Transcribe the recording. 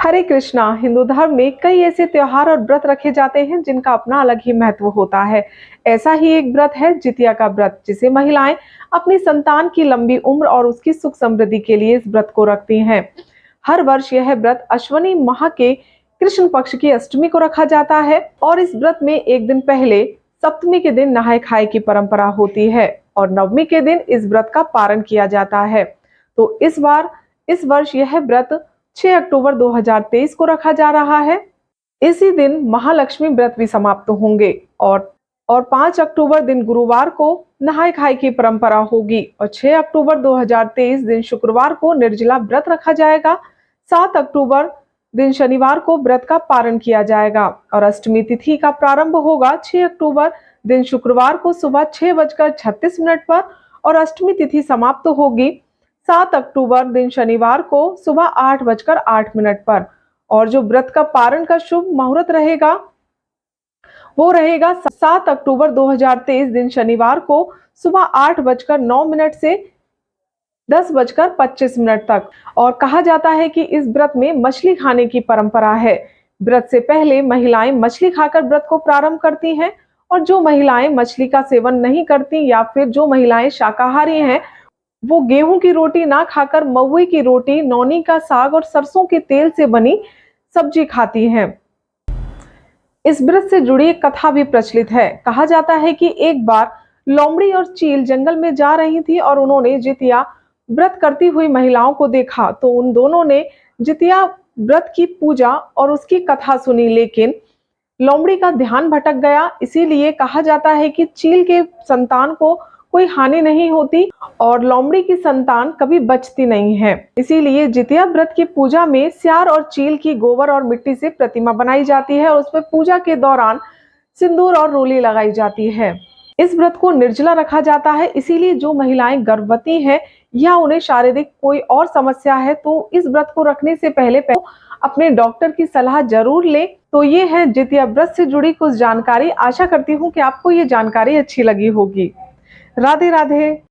हरे कृष्णा। हिंदू धर्म में कई ऐसे त्योहार और व्रत रखे जाते हैं जिनका अपना अलग ही महत्व होता है। ऐसा ही एक व्रत है जितिया का व्रत, जिसे महिलाएं अपनी संतान की लंबी उम्र और उसकी सुख समृद्धि के लिए इस व्रत को रखती हैं। हर वर्ष यह व्रत अश्विनी माह के कृष्ण पक्ष की अष्टमी को रखा जाता है और इस व्रत में एक दिन पहले सप्तमी के दिन नहाय खाए की परंपरा होती है और नवमी के दिन इस व्रत का पारण किया जाता है। तो इस वर्ष यह व्रत 6 अक्टूबर 2023 को रखा जा रहा है। इसी दिन महालक्ष्मी व्रत भी समाप्त होंगे और 5 अक्टूबर दिन गुरुवार को नहाय खाए की परंपरा होगी और 6 अक्टूबर 2023 दिन शुक्रवार को निर्जला व्रत रखा जाएगा। 7 अक्टूबर दिन शनिवार को व्रत का पारण किया जाएगा और अष्टमी तिथि का प्रारंभ होगा 6 अक्टूबर दिन शुक्रवार को सुबह 6:36 पर और अष्टमी तिथि समाप्त होगी 7 अक्टूबर दिन शनिवार को सुबह 8:08 पर। और जो व्रत का पारण का शुभ मुहूर्त रहेगा वो रहेगा 7 अक्टूबर 2023 दिन शनिवार को सुबह 8:09 से 10:25 तक। और कहा जाता है कि इस व्रत में मछली खाने की परंपरा है। व्रत से पहले महिलाएं मछली खाकर व्रत को प्रारंभ करती हैं और जो महिलाएं मछली का सेवन नहीं करती या फिर जो महिलाएं शाकाहारी हैं वो गेहूं की रोटी ना खाकर महुए की रोटी, नौनी का साग और सरसों के तेल से बनी सब्जी खाती हैं। इस व्रत से जुड़ी एक कथा भी प्रचलित है। कहा जाता है कि एक बार लोमड़ी और चील जंगल में जा रही थी और उन्होंने जितिया व्रत करती हुई महिलाओं को देखा, तो उन दोनों ने जितिया व्रत की पूजा और उसकी कथा सुनी, लेकिन लोमड़ी का ध्यान भटक गया। इसीलिए कहा जाता है कि चील के संतान को कोई हानि नहीं होती और लोमड़ी की संतान कभी बचती नहीं है। इसीलिए जितिया व्रत की पूजा में स्यार और चील की गोबर और मिट्टी से प्रतिमा बनाई जाती है और उसमें पूजा के दौरान सिंदूर और रोली लगाई जाती है। इस व्रत को निर्जला रखा जाता है, इसीलिए जो महिलाएं गर्भवती हैं या उन्हें शारीरिक कोई और समस्या है तो इस व्रत को रखने से पहले अपने डॉक्टर की सलाह जरूर लें। तो ये है जितिया व्रत से जुड़ी कुछ जानकारी। आशा करती हूँ कि आपको ये जानकारी अच्छी लगी होगी। राधे राधे।